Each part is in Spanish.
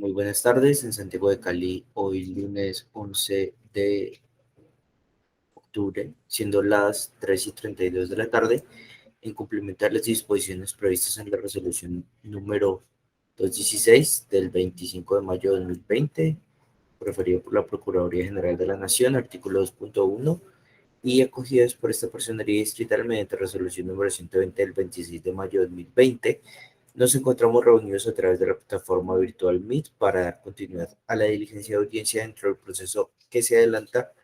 Muy buenas tardes, en Santiago de Cali, hoy lunes 11 de octubre, siendo las 3:32 de la tarde, en cumplimentar las disposiciones previstas en la resolución número 216 del 25 de mayo de 2020, referido por la Procuraduría General de la Nación, artículo 2.1, y acogidas por esta personería distrital mediante resolución número 120 del 26 de mayo de 2020. Nos encontramos reunidos a través de la plataforma virtual Meet para dar continuidad a la diligencia de audiencia dentro del proceso que se adelanta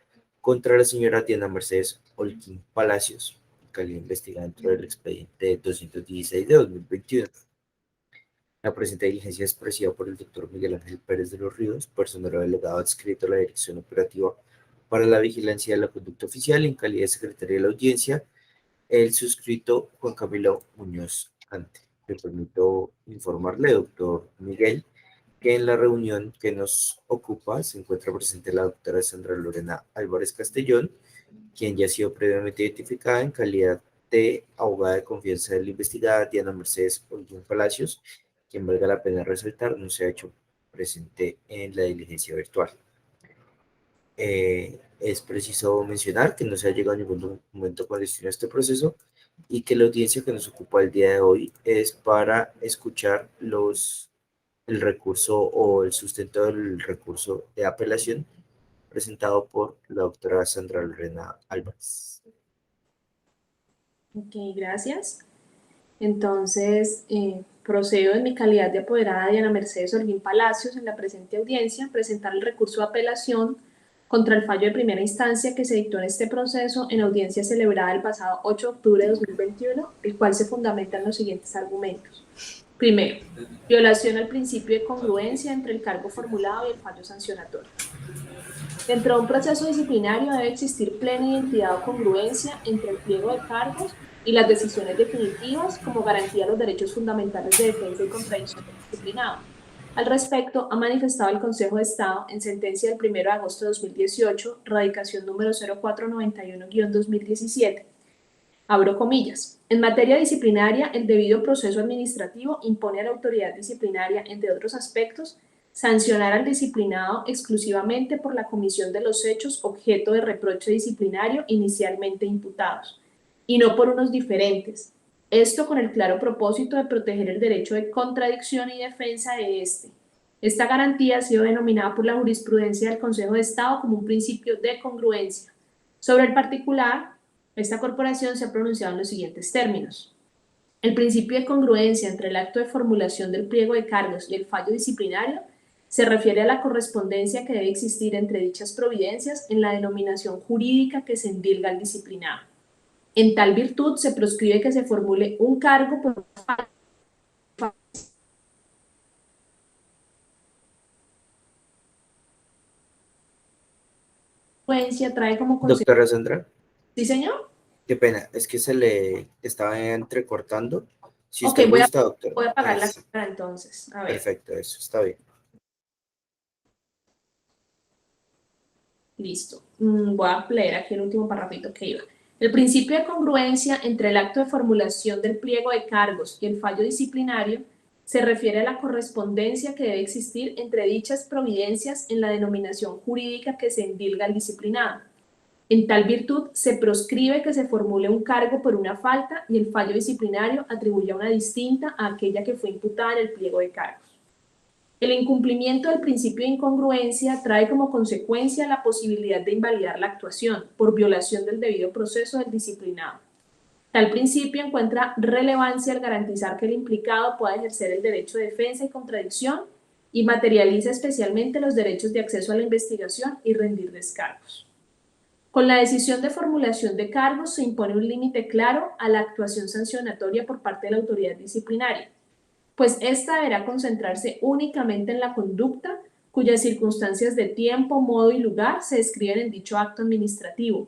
contra la señora Diana Mercedes Holguín Palacios, calidad investigada dentro del expediente 216 de 2021. La presente diligencia es presidida por el doctor Miguel Ángel Pérez de los Ríos, personero delegado adscrito a la Dirección Operativa para la Vigilancia de la Conducta Oficial en calidad de secretaria de la audiencia, el suscrito Juan Camilo Muñoz Ante. Le permito informarle, doctor Miguel, que en la reunión que nos ocupa se encuentra presente la doctora Sandra Lorena Álvarez Castellón, quien ya ha sido previamente identificada en calidad de abogada de confianza de la investigada Diana Mercedes Holguín Palacios, quien, valga la pena resaltar, no se ha hecho presente en la diligencia virtual. Es preciso mencionar que no se ha llegado a ningún documento con destino a este proceso y que la audiencia que nos ocupa el día de hoy es para escuchar el recurso o el sustento del recurso de apelación presentado por la doctora Sandra Lorena Álvarez. Ok, gracias. Entonces, procedo en mi calidad de apoderada Diana Mercedes Holguín Palacios en la presente audiencia presentar el recurso de apelación contra el fallo de primera instancia que se dictó en este proceso en audiencia celebrada el pasado 8 de octubre de 2021, el cual se fundamenta en los siguientes argumentos. Primero, violación al principio de congruencia entre el cargo formulado y el fallo sancionatorio. Dentro de un proceso disciplinario debe existir plena identidad o congruencia entre el pliego de cargos y las decisiones definitivas como garantía de los derechos fundamentales de defensa y contradicción del disciplinado. Al respecto, ha manifestado el Consejo de Estado en sentencia del 1 de agosto de 2018, radicación número 0491-2017, abro comillas, en materia disciplinaria, el debido proceso administrativo impone a la autoridad disciplinaria, entre otros aspectos, sancionar al disciplinado exclusivamente por la comisión de los hechos objeto de reproche disciplinario inicialmente imputados, y no por unos diferentes. Esto con el claro propósito de proteger el derecho de contradicción y defensa de este. Esta garantía ha sido denominada por la jurisprudencia del Consejo de Estado como un principio de congruencia. Sobre el particular, esta corporación se ha pronunciado en los siguientes términos. El principio de congruencia entre el acto de formulación del pliego de cargos y el fallo disciplinario se refiere a la correspondencia que debe existir entre dichas providencias en la denominación jurídica que se endilga al disciplinado. En tal virtud, se proscribe que se formule un cargo por consecuencia trae como consecuencia... Doctora Sandra. ¿Sí, señor? Qué pena, es que se le estaba entrecortando. Si Ok, usted gusta, doctora. voy a apagar la Sí. cámara entonces. A ver. Perfecto, eso está bien. Listo. Voy a leer aquí el último parrafito que iba. El principio de congruencia entre el acto de formulación del pliego de cargos y el fallo disciplinario se refiere a la correspondencia que debe existir entre dichas providencias en la denominación jurídica que se endilga al disciplinado. En tal virtud, se proscribe que se formule un cargo por una falta y el fallo disciplinario atribuya una distinta a aquella que fue imputada en el pliego de cargos. El incumplimiento del principio de incongruencia trae como consecuencia la posibilidad de invalidar la actuación por violación del debido proceso del disciplinado. Tal principio encuentra relevancia al garantizar que el implicado pueda ejercer el derecho de defensa y contradicción y materializa especialmente los derechos de acceso a la investigación y rendir descargos. Con la decisión de formulación de cargos se impone un límite claro a la actuación sancionatoria por parte de la autoridad disciplinaria, pues esta deberá concentrarse únicamente en la conducta cuyas circunstancias de tiempo, modo y lugar se describen en dicho acto administrativo,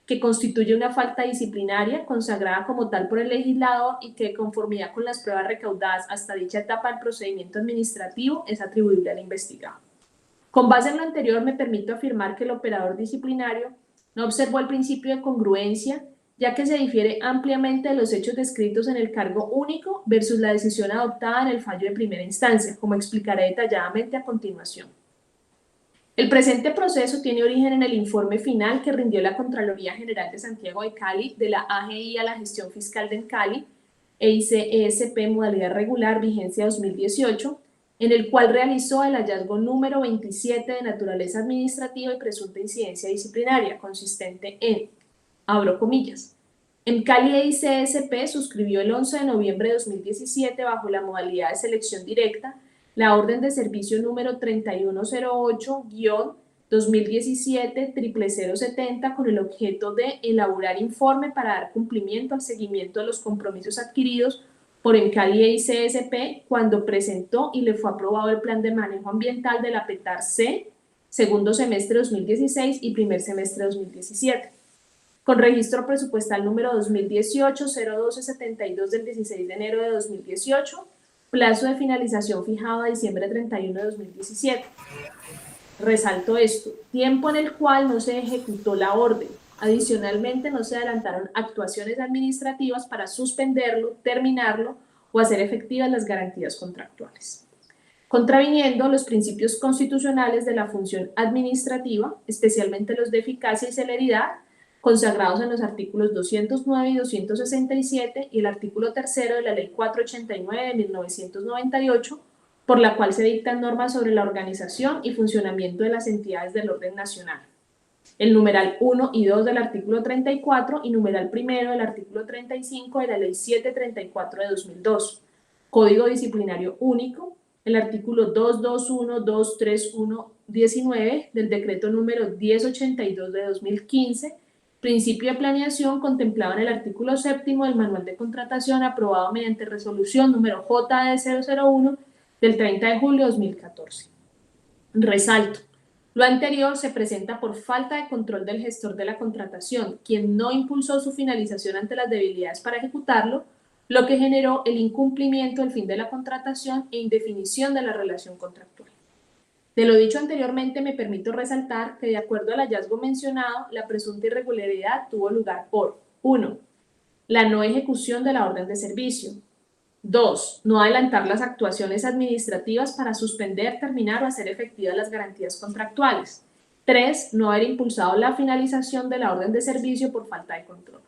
que constituye una falta disciplinaria consagrada como tal por el legislador y que, de conformidad con las pruebas recaudadas hasta dicha etapa del procedimiento administrativo, es atribuible al investigado. Con base en lo anterior, me permito afirmar que el operador disciplinario no observó el principio de congruencia ya que se difiere ampliamente de los hechos descritos en el cargo único versus la decisión adoptada en el fallo de primera instancia, como explicaré detalladamente a continuación. El presente proceso tiene origen en el informe final que rindió la Contraloría General de Santiago de Cali de la AGI a la Gestión Fiscal de Cali, EIC-ESP modalidad regular, vigencia 2018, en el cual realizó el hallazgo número 27 de naturaleza administrativa y presunta incidencia disciplinaria, consistente en, abro comillas, Cali EIC-ESP suscribió el 11 de noviembre de 2017 bajo la modalidad de selección directa la orden de servicio número 3108-2017-00070 con el objeto de elaborar informe para dar cumplimiento al seguimiento de los compromisos adquiridos por Encali EIC-ESP cuando presentó y le fue aprobado el plan de manejo ambiental de la PETAR-C, segundo semestre 2016 y primer semestre 2017. Con registro presupuestal número 2018-01272 del 16 de enero de 2018, plazo de finalización fijado a diciembre 31 de 2017. Resalto esto, tiempo en el cual no se ejecutó la orden. Adicionalmente, no se adelantaron actuaciones administrativas para suspenderlo, terminarlo o hacer efectivas las garantías contractuales. Contraviniendo los principios constitucionales de la función administrativa, especialmente los de eficacia y celeridad, consagrados en los artículos 209 y 267 y el artículo 3 de la Ley 489 de 1998, por la cual se dictan normas sobre la organización y funcionamiento de las entidades del orden nacional. El numeral 1 y 2 del artículo 34 y numeral 1 del artículo 35 de la Ley 734 de 2002, Código Disciplinario Único, el artículo 221, 231, 19 del decreto número 1082 de 2015, principio de planeación contemplado en el artículo 7 del Manual de Contratación aprobado mediante resolución número JD 001 del 30 de julio de 2014. Resalto, lo anterior se presenta por falta de control del gestor de la contratación, quien no impulsó su finalización ante las debilidades para ejecutarlo, lo que generó el incumplimiento del fin de la contratación e indefinición de la relación contractual. De lo dicho anteriormente, me permito resaltar que de acuerdo al hallazgo mencionado, la presunta irregularidad tuvo lugar por 1. La no ejecución de la orden de servicio. 2. No adelantar las actuaciones administrativas para suspender, terminar o hacer efectivas las garantías contractuales. 3. No haber impulsado la finalización de la orden de servicio por falta de control.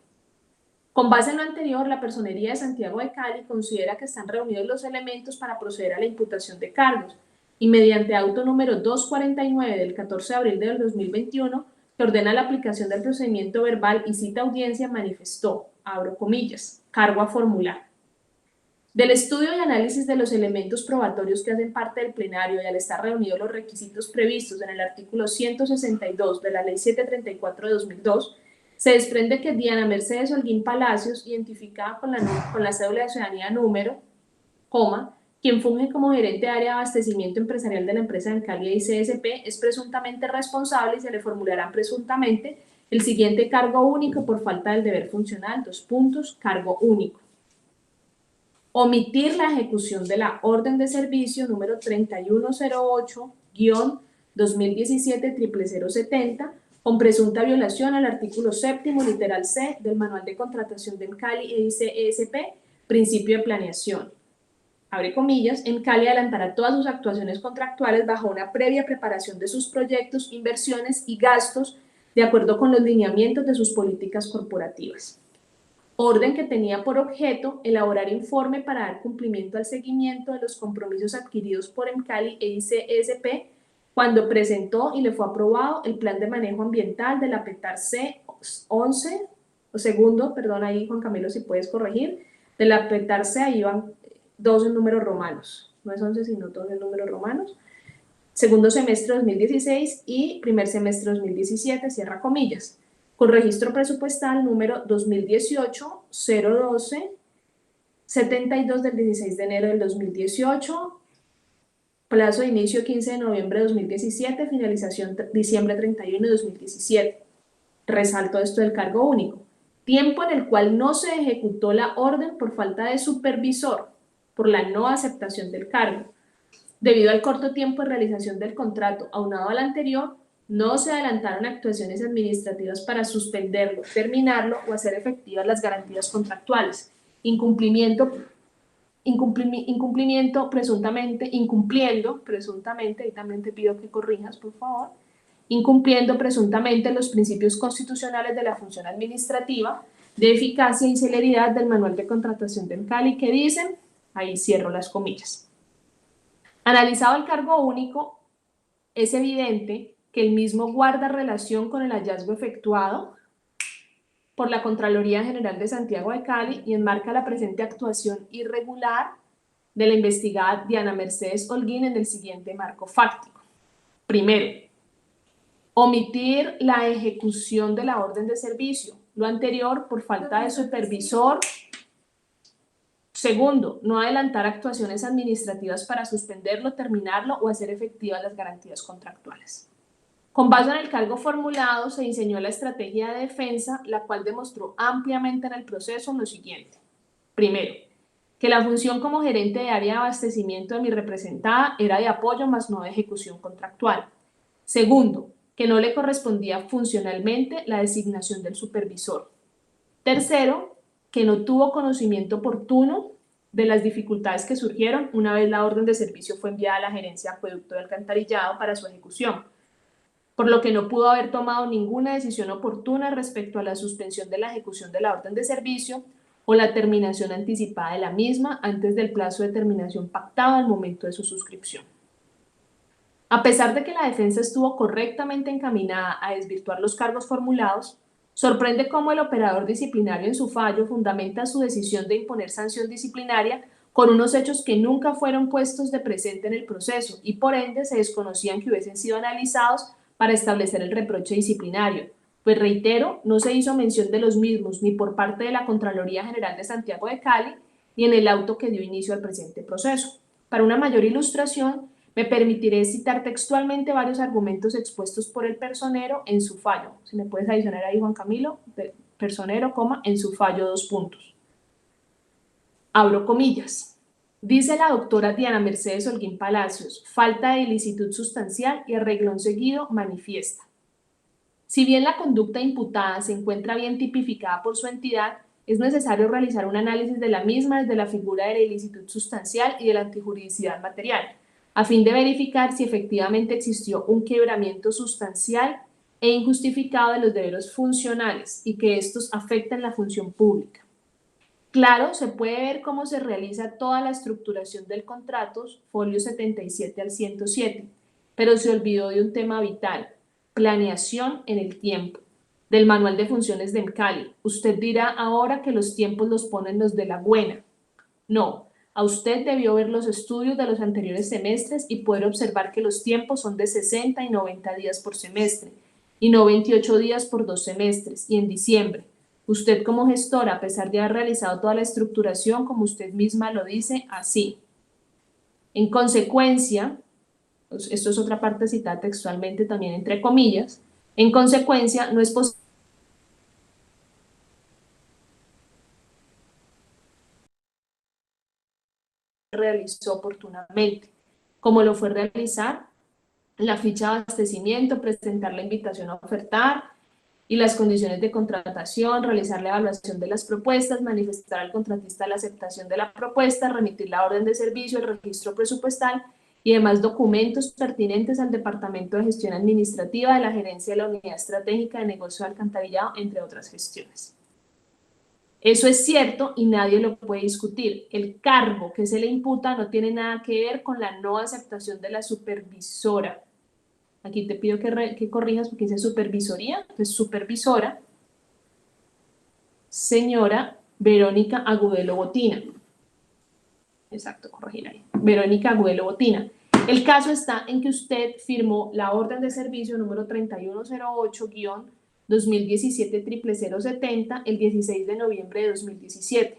Con base en lo anterior, la Personería de Santiago de Cali considera que están reunidos los elementos para proceder a la imputación de cargos, y mediante auto número 249 del 14 de abril del 2021, que ordena la aplicación del procedimiento verbal y cita audiencia, manifestó, abro comillas, cargo a formular. Del estudio y análisis de los elementos probatorios que hacen parte del plenario y al estar reunidos los requisitos previstos en el artículo 162 de la Ley 734 de 2002, se desprende que Diana Mercedes Holguín Palacios, identificada con la cédula de ciudadanía número, quien funge como gerente de área de abastecimiento empresarial de la empresa Encali EIC-ESP, es presuntamente responsable y se le formulará presuntamente el siguiente cargo único por falta del deber funcional, cargo único. Omitir la ejecución de la orden de servicio número 3108-2017-00070 con presunta violación al artículo 7, literal C, del Manual de Contratación de Encali EIC-ESP, principio de planeación. Abre comillas, Encali adelantará todas sus actuaciones contractuales bajo una previa preparación de sus proyectos, inversiones y gastos de acuerdo con los lineamientos de sus políticas corporativas. Orden que tenía por objeto elaborar informe para dar cumplimiento al seguimiento de los compromisos adquiridos por Encali EIC-ESP cuando presentó y le fue aprobado el plan de manejo ambiental de la PETAR-C 11, o segundo, perdón ahí Juan Camilo si puedes corregir, de la PETAR-C, ahí van 2 en números romanos, no es 11 sino 2 en números romanos, segundo semestre 2016 y primer semestre 2017, cierra comillas, con registro presupuestal número 2018-012-72 del 16 de enero del 2018, plazo de inicio 15 de noviembre de 2017, finalización diciembre 31 de 2017. Resalto esto del cargo único, tiempo en el cual no se ejecutó la orden por falta de supervisor, por la no aceptación del cargo. Debido al corto tiempo de realización del contrato, aunado al anterior, no se adelantaron actuaciones administrativas para suspenderlo, terminarlo o hacer efectivas las garantías contractuales. Incumplimiento incumpliendo presuntamente, y también te pido que corrijas, por favor, incumpliendo presuntamente los principios constitucionales de la función administrativa, de eficacia y celeridad del manual de contratación del Cali, que dicen, ahí cierro las comillas. Analizado el cargo único, es evidente que el mismo guarda relación con el hallazgo efectuado por la Contraloría General de Santiago de Cali y enmarca la presente actuación irregular de la investigada Diana Mercedes Holguín en el siguiente marco fáctico. Primero, omitir la ejecución de la orden de servicio, lo anterior por falta de supervisor. Segundo, no adelantar actuaciones administrativas para suspenderlo, terminarlo o hacer efectivas las garantías contractuales. Con base en el cargo formulado, se diseñó la estrategia de defensa, la cual demostró ampliamente en el proceso lo siguiente. Primero, que la función como gerente de área de abastecimiento de mi representada era de apoyo más no de ejecución contractual. Segundo, que no le correspondía funcionalmente la designación del supervisor. Tercero, que no tuvo conocimiento oportuno de las dificultades que surgieron una vez la orden de servicio fue enviada a la gerencia de acueducto de alcantarillado para su ejecución, por lo que no pudo haber tomado ninguna decisión oportuna respecto a la suspensión de la ejecución de la orden de servicio o la terminación anticipada de la misma antes del plazo de terminación pactado al momento de su suscripción. A pesar de que la defensa estuvo correctamente encaminada a desvirtuar los cargos formulados, sorprende cómo el operador disciplinario en su fallo fundamenta su decisión de imponer sanción disciplinaria con unos hechos que nunca fueron puestos de presente en el proceso y por ende se desconocían que hubiesen sido analizados para establecer el reproche disciplinario. Pues reitero, no se hizo mención de los mismos ni por parte de la Contraloría General de Santiago de Cali ni en el auto que dio inicio al presente proceso. Para una mayor ilustración, me permitiré citar textualmente varios argumentos expuestos por el personero en su fallo. Si me puedes adicionar ahí, Juan Camilo, personero, en su fallo, 2 puntos. Abro comillas. Dice la doctora Diana Mercedes Holguín Palacios, falta de ilicitud sustancial y a reglón seguido manifiesta. Si bien la conducta imputada se encuentra bien tipificada por su entidad, es necesario realizar un análisis de la misma desde la figura de la ilicitud sustancial y de la antijuridicidad material, a fin de verificar si efectivamente existió un quebramiento sustancial e injustificado de los deberes funcionales y que estos afectan la función pública. Claro, se puede ver cómo se realiza toda la estructuración del contrato, folio 77 al 107, pero se olvidó de un tema vital, planeación en el tiempo, del manual de funciones de Cali. Usted dirá ahora que los tiempos los ponen los de la buena. No, a usted debió ver los estudios de los anteriores semestres y poder observar que los tiempos son de 60 y 90 días por semestre, y no 28 días por 2 semestres, y en diciembre. Usted como gestora, a pesar de haber realizado toda la estructuración, como usted misma lo dice, así. En consecuencia, esto es otra parte citada textualmente también entre comillas, en consecuencia no es posible realizó oportunamente, como lo fue realizar la ficha de abastecimiento, presentar la invitación a ofertar y las condiciones de contratación, realizar la evaluación de las propuestas, manifestar al contratista la aceptación de la propuesta, remitir la orden de servicio, el registro presupuestal y demás documentos pertinentes al Departamento de Gestión Administrativa de la Gerencia de la Unidad Estratégica de Negocio de Alcantarillado, entre otras gestiones. Eso es cierto y nadie lo puede discutir. El cargo que se le imputa no tiene nada que ver con la no aceptación de la supervisora. Aquí te pido que corrijas porque dice supervisoría, pues supervisora, señora Verónica Agudelo Botina. Exacto, corregir ahí. Verónica Agudelo Botina. El caso está en que usted firmó la orden de servicio número 3108-2017-00070 el 16 de noviembre de 2017,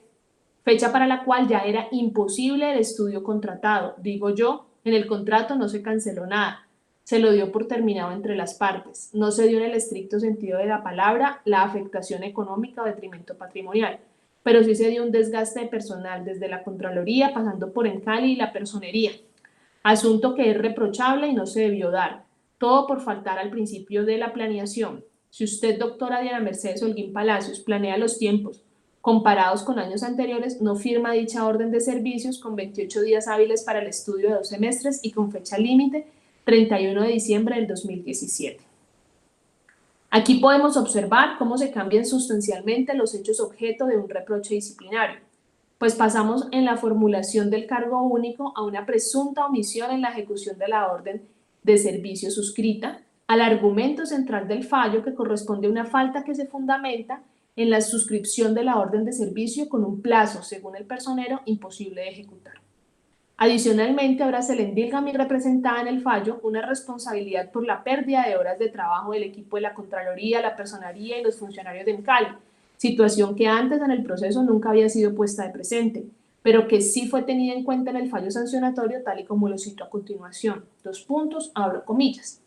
fecha para la cual ya era imposible el estudio contratado. Digo yo, en el contrato no se canceló nada, se lo dio por terminado entre las partes, no se dio en el estricto sentido de la palabra la afectación económica o detrimento patrimonial, pero sí se dio un desgaste de personal desde la Contraloría, pasando por Encali y la personería, asunto que es reprochable y no se debió dar. todo por faltar al principio de la planeación. Si usted, doctora Diana Mercedes Holguín Palacios, planea los tiempos comparados con años anteriores, no firma dicha orden de servicios con 28 días hábiles para el estudio de 2 semestres y con fecha límite 31 de diciembre del 2017. Aquí podemos observar cómo se cambian sustancialmente los hechos objeto de un reproche disciplinario, pues pasamos en la formulación del cargo único a una presunta omisión en la ejecución de la orden de servicio suscrita, al argumento central del fallo que corresponde a una falta que se fundamenta en la suscripción de la orden de servicio con un plazo, según el personero, imposible de ejecutar. Adicionalmente, ahora se le endilga a mi representada en el fallo una responsabilidad por la pérdida de horas de trabajo del equipo de la Contraloría, la Personería y los funcionarios de ENCALI, situación que antes en el proceso nunca había sido puesta de presente, pero que sí fue tenida en cuenta en el fallo sancionatorio tal y como lo cito a continuación. 2 puntos, abro comillas.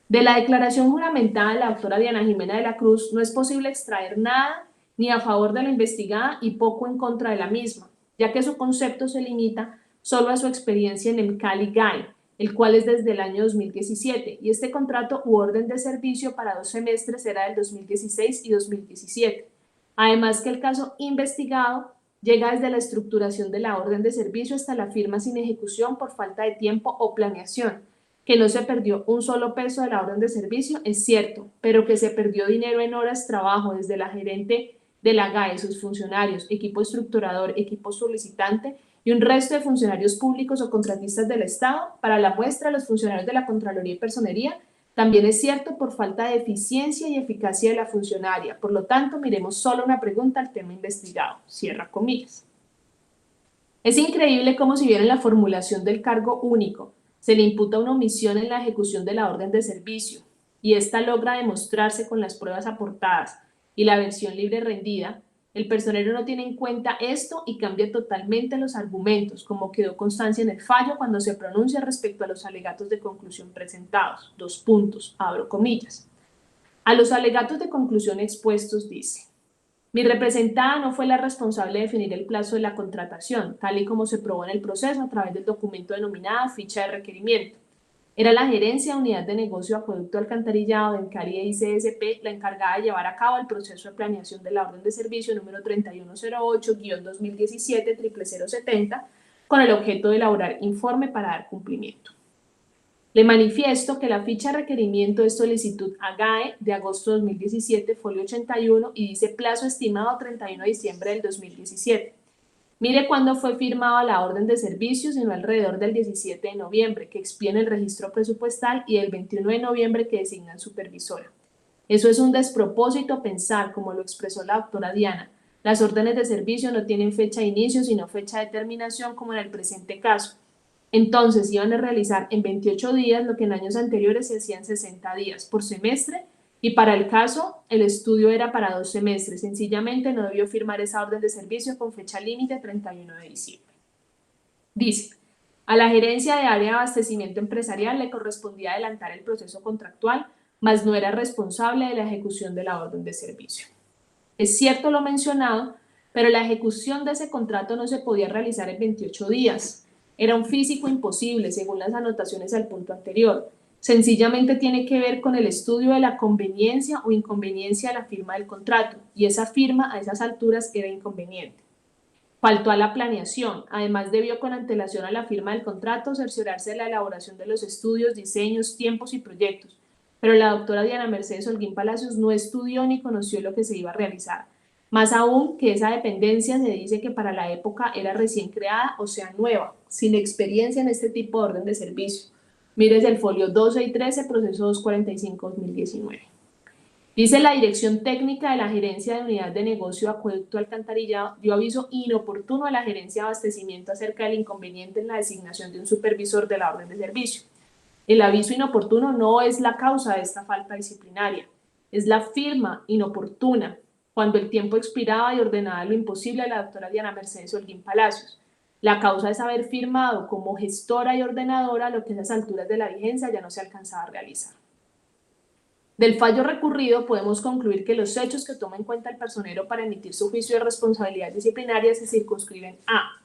De la declaración juramentada de la doctora Diana Jimena de la Cruz no es posible extraer nada ni a favor de la investigada y poco en contra de la misma, ya que su concepto se limita solo a su experiencia en el Cali GAE, el cual es desde el año 2017, y este contrato u orden de servicio para 2 semestres era del 2016 y 2017. Además que el caso investigado llega desde la estructuración de la orden de servicio hasta la firma sin ejecución por falta de tiempo o planeación. Que no se perdió un solo peso de la orden de servicio es cierto, pero que se perdió dinero en horas de trabajo desde la gerente de la GAE, sus funcionarios, equipo estructurador, equipo solicitante y un resto de funcionarios públicos o contratistas del Estado. Para la muestra, los funcionarios de la Contraloría y Personería también es cierto por falta de eficiencia y eficacia de la funcionaria. Por lo tanto, miremos solo una pregunta al tema investigado. Cierra comillas. Es increíble cómo si bien en la formulación del cargo único se le imputa una omisión en la ejecución de la orden de servicio y esta logra demostrarse con las pruebas aportadas y la versión libre rendida, el personero no tiene en cuenta esto y cambia totalmente los argumentos, como quedó constancia en el fallo cuando se pronuncia respecto a los alegatos de conclusión presentados. 2 puntos, abro comillas. A los alegatos de conclusión expuestos dice: mi representada no fue la responsable de definir el plazo de la contratación, tal y como se probó en el proceso a través del documento denominado ficha de requerimiento. Era la gerencia de unidad de negocio acueducto alcantarillado de ENCARI e ICSP la encargada de llevar a cabo el proceso de planeación de la orden de servicio número 3108-2017-00070 con el objeto de elaborar informe para dar cumplimiento. Le manifiesto que la ficha de requerimiento es solicitud a GAE de agosto de 2017, folio 81, y dice plazo estimado 31 de diciembre del 2017. Mire cuándo fue firmada la orden de servicio, sino alrededor del 17 de noviembre, que expide en el registro presupuestal, y el 21 de noviembre que designan supervisora. Eso es un despropósito pensar, como lo expresó la doctora Diana. Las órdenes de servicio no tienen fecha de inicio, sino fecha de terminación, como en el presente caso. Entonces iban a realizar en 28 días lo que en años anteriores se hacía en 60 días por semestre, y para el caso el estudio era para 2 semestres. Sencillamente no debió firmar esa orden de servicio con fecha límite 31 de diciembre. Dice: a la gerencia de área de abastecimiento empresarial le correspondía adelantar el proceso contractual, mas no era responsable de la ejecución de la orden de servicio. Es cierto lo mencionado, pero la ejecución de ese contrato no se podía realizar en 28 días. Era un físico imposible, según las anotaciones al punto anterior. Sencillamente tiene que ver con el estudio de la conveniencia o inconveniencia de la firma del contrato, y esa firma a esas alturas era inconveniente. Faltó a la planeación. Además, debió con antelación a la firma del contrato cerciorarse de la elaboración de los estudios, diseños, tiempos y proyectos. Pero la doctora Diana Mercedes Holguín Palacios no estudió ni conoció lo que se iba a realizar. Más aún que esa dependencia se dice que para la época era recién creada, o sea, nueva, sin experiencia en este tipo de orden de servicio. Mires el folio 12 y 13, proceso 245-2019. Dice: la dirección técnica de la gerencia de unidad de negocio acueducto alcantarillado dio aviso inoportuno a la gerencia de abastecimiento acerca del inconveniente en la designación de un supervisor de la orden de servicio. El aviso inoportuno no es la causa de esta falta disciplinaria, es la firma inoportuna, cuando el tiempo expiraba y ordenaba lo imposible a la doctora Diana Mercedes Holguín Palacios. La causa es haber firmado como gestora y ordenadora lo que en las alturas de la vigencia ya no se alcanzaba a realizar. Del fallo recurrido podemos concluir que los hechos que toma en cuenta el personero para emitir su juicio de responsabilidad disciplinaria se circunscriben a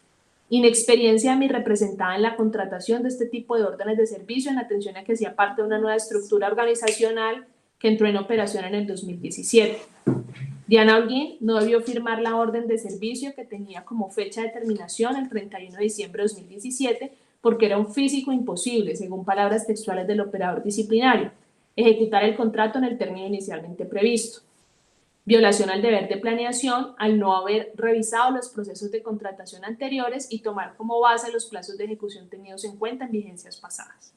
inexperiencia de mi representada en la contratación de este tipo de órdenes de servicio en atención a que hacía parte de una nueva estructura organizacional que entró en operación en el 2017. Diana Holguín no debió firmar la orden de servicio que tenía como fecha de terminación el 31 de diciembre de 2017 porque era un físico imposible, según palabras textuales del operador disciplinario, ejecutar el contrato en el término inicialmente previsto. Violación al deber de planeación al no haber revisado los procesos de contratación anteriores y tomar como base los plazos de ejecución tenidos en cuenta en vigencias pasadas.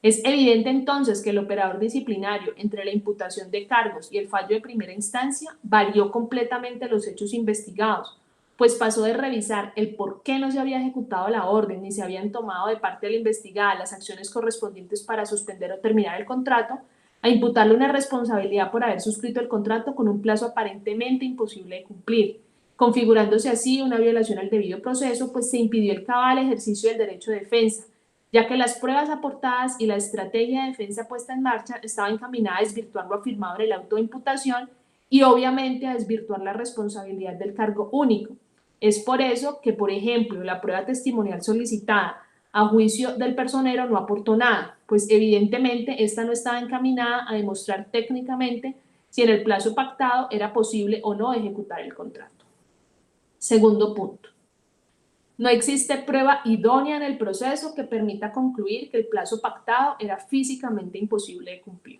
Es evidente entonces que el operador disciplinario entre la imputación de cargos y el fallo de primera instancia varió completamente los hechos investigados, pues pasó de revisar el por qué no se había ejecutado la orden ni se habían tomado de parte de la investigada las acciones correspondientes para suspender o terminar el contrato, a imputarle una responsabilidad por haber suscrito el contrato con un plazo aparentemente imposible de cumplir, configurándose así una violación al debido proceso, pues se impidió el cabal ejercicio del derecho de defensa, ya que las pruebas aportadas y la estrategia de defensa puesta en marcha estaban encaminadas a desvirtuar lo afirmado en el auto de imputación y obviamente a desvirtuar la responsabilidad del cargo único. Es por eso que, por ejemplo, la prueba testimonial solicitada a juicio del personero no aportó nada, pues evidentemente esta no estaba encaminada a demostrar técnicamente si en el plazo pactado era posible o no ejecutar el contrato. Segundo punto. No existe prueba idónea en el proceso que permita concluir que el plazo pactado era físicamente imposible de cumplir.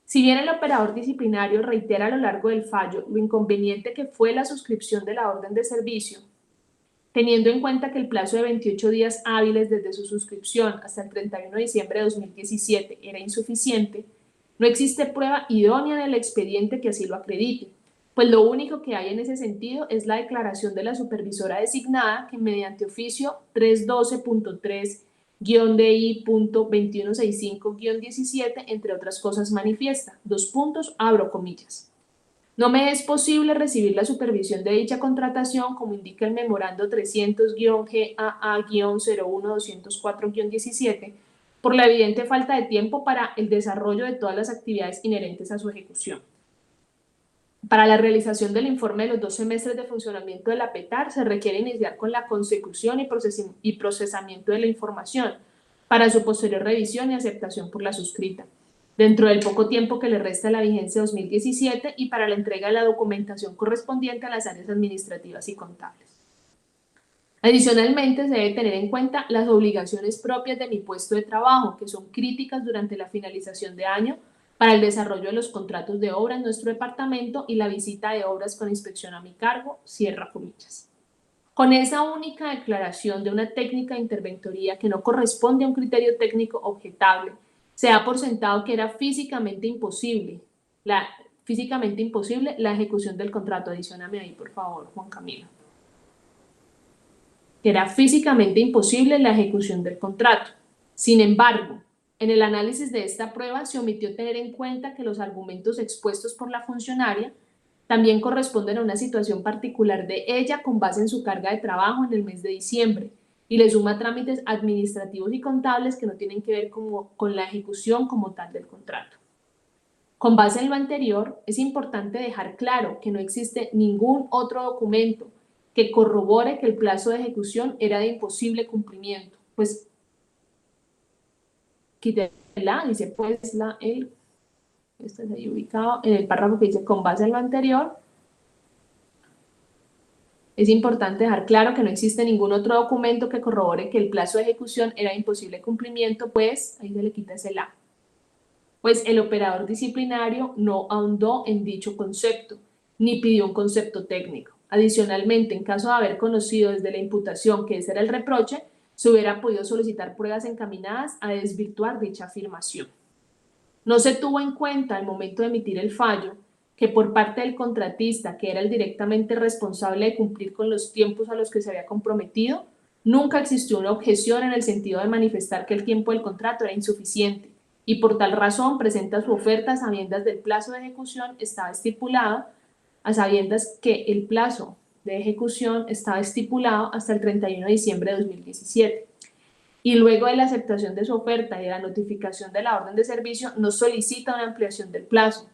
Si bien el operador disciplinario reitera a lo largo del fallo lo inconveniente que fue la suscripción de la orden de servicio, teniendo en cuenta que el plazo de 28 días hábiles desde su suscripción hasta el 31 de diciembre de 2017 era insuficiente, no existe prueba idónea en el expediente que así lo acredite, pues lo único que hay en ese sentido es la declaración de la supervisora designada que mediante oficio 312.3-DI.2165-17, entre otras cosas, manifiesta, abro comillas. No me es posible recibir la supervisión de dicha contratación, como indica el memorando 300-GAA-01204-17, por la evidente falta de tiempo para el desarrollo de todas las actividades inherentes a su ejecución. Para la realización del informe de los 2 semestres de funcionamiento de la PETAR se requiere iniciar con la consecución y procesamiento de la información para su posterior revisión y aceptación por la suscrita, dentro del poco tiempo que le resta a la vigencia 2017 y para la entrega de la documentación correspondiente a las áreas administrativas y contables. Adicionalmente, se debe tener en cuenta las obligaciones propias de mi puesto de trabajo, que son críticas durante la finalización de año para el desarrollo de los contratos de obra en nuestro departamento y la visita de obras con inspección a mi cargo, cierra comillas. Con esa única declaración de una técnica de interventoría que no corresponde a un criterio técnico objetable, se da por sentado que era físicamente imposible la ejecución del contrato. Adicióname ahí, por favor, Juan Camilo. Que era físicamente imposible la ejecución del contrato. Sin embargo, en el análisis de esta prueba se omitió tener en cuenta que los argumentos expuestos por la funcionaria también corresponden a una situación particular de ella con base en su carga de trabajo en el mes de diciembre y le suma trámites administrativos y contables que no tienen que ver con la ejecución como tal del contrato. Con base en lo anterior, es importante dejar claro que no existe ningún otro documento que corrobore que el plazo de ejecución era de imposible cumplimiento, pues quítela, dice pues este está ahí ubicado en el párrafo que dice con base en lo anterior. Es importante dejar claro que no existe ningún otro documento que corrobore que el plazo de ejecución era de imposible cumplimiento, pues ahí se le quita ese la. Pues el operador disciplinario no ahondó en dicho concepto, ni pidió un concepto técnico. Adicionalmente, en caso de haber conocido desde la imputación que ese era el reproche, se hubiera podido solicitar pruebas encaminadas a desvirtuar dicha afirmación. No se tuvo en cuenta al momento de emitir el fallo que por parte del contratista, que era el directamente responsable de cumplir con los tiempos a los que se había comprometido, nunca existió una objeción en el sentido de manifestar que el tiempo del contrato era insuficiente y por tal razón presenta su oferta a sabiendas del plazo de ejecución estaba estipulado, a sabiendas que el plazo de ejecución estaba estipulado hasta el 31 de diciembre de 2017. Y luego de la aceptación de su oferta y de la notificación de la orden de servicio, no solicita una ampliación del plazo,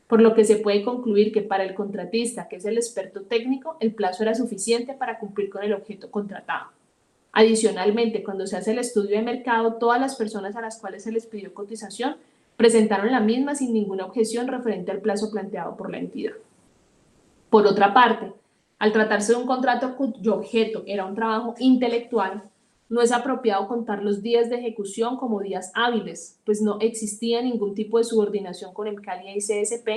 por lo que se puede concluir que para el contratista, que es el experto técnico, el plazo era suficiente para cumplir con el objeto contratado. Adicionalmente, cuando se hace el estudio de mercado, todas las personas a las cuales se les pidió cotización presentaron la misma sin ninguna objeción referente al plazo planteado por la entidad. Por otra parte, al tratarse de un contrato cuyo objeto era un trabajo intelectual, no es apropiado contar los días de ejecución como días hábiles, pues no existía ningún tipo de subordinación con EMCALI y CSP,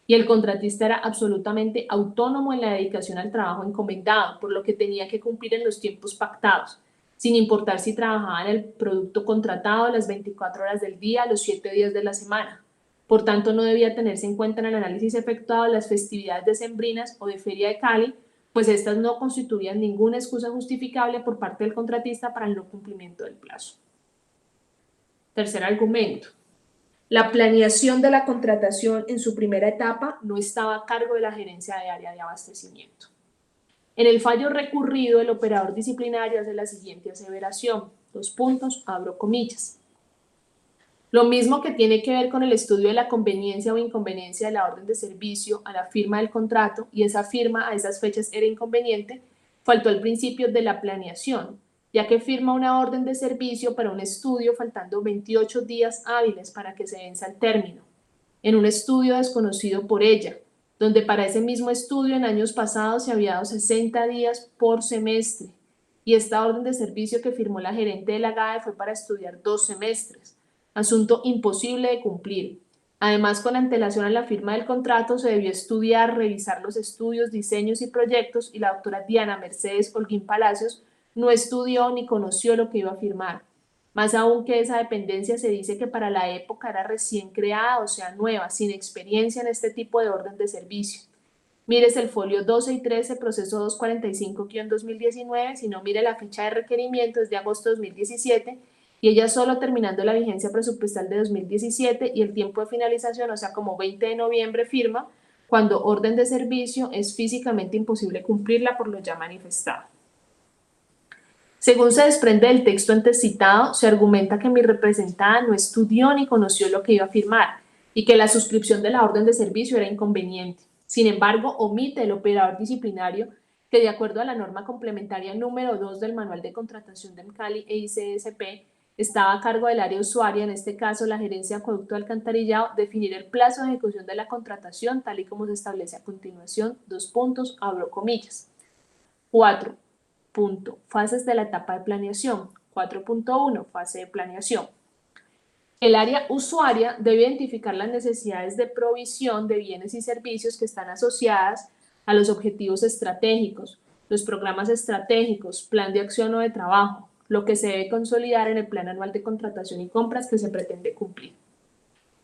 y el contratista era absolutamente autónomo en la dedicación al trabajo encomendado, por lo que tenía que cumplir en los tiempos pactados, sin importar si trabajaba en el producto contratado las 24 horas del día, los 7 días de la semana. Por tanto, no debía tenerse en cuenta en el análisis efectuado las festividades decembrinas o de Feria de Cali, pues estas no constituían ninguna excusa justificable por parte del contratista para el no cumplimiento del plazo. Tercer argumento. La planeación de la contratación en su primera etapa no estaba a cargo de la gerencia de área de abastecimiento. En el fallo recurrido, el operador disciplinario hace la siguiente aseveración. Abro comillas. Lo mismo que tiene que ver con el estudio de la conveniencia o inconveniencia de la orden de servicio a la firma del contrato, y esa firma a esas fechas era inconveniente, faltó el principio de la planeación, ya que firma una orden de servicio para un estudio faltando 28 días hábiles para que se venza el término, en un estudio desconocido por ella, donde para ese mismo estudio en años pasados se había dado 60 días por semestre, y esta orden de servicio que firmó la gerente de la GAE fue para estudiar 2 semestres, asunto imposible de cumplir. Además, con antelación a la firma del contrato, se debió estudiar, revisar los estudios, diseños y proyectos, y la doctora Diana Mercedes Holguín Palacios no estudió ni conoció lo que iba a firmar. Más aún que esa dependencia se dice que para la época era recién creada, o sea, nueva, sin experiencia en este tipo de orden de servicio. Mires el folio 12 y 13, proceso 245-2019, si no, mire la fecha de requerimiento, es de agosto de 2017, y ella solo terminando la vigencia presupuestal de 2017 y el tiempo de finalización, o sea, como 20 de noviembre firma, cuando orden de servicio es físicamente imposible cumplirla por lo ya manifestado. Según se desprende del texto antes citado, se argumenta que mi representada no estudió ni conoció lo que iba a firmar y que la suscripción de la orden de servicio era inconveniente. Sin embargo, omite el operador disciplinario que, de acuerdo a la norma complementaria número 2 del Manual de Contratación de EMCALI e ICSP, estaba a cargo del área usuaria, en este caso la gerencia de acueducto de alcantarillado, definir el plazo de ejecución de la contratación tal y como se establece a continuación. Abro comillas. 4. Fases de la etapa de planeación. 4.1. Fase de planeación. El área usuaria debe identificar las necesidades de provisión de bienes y servicios que están asociadas a los objetivos estratégicos, los programas estratégicos, plan de acción o de trabajo, lo que se debe consolidar en el plan anual de contratación y compras que se pretende cumplir.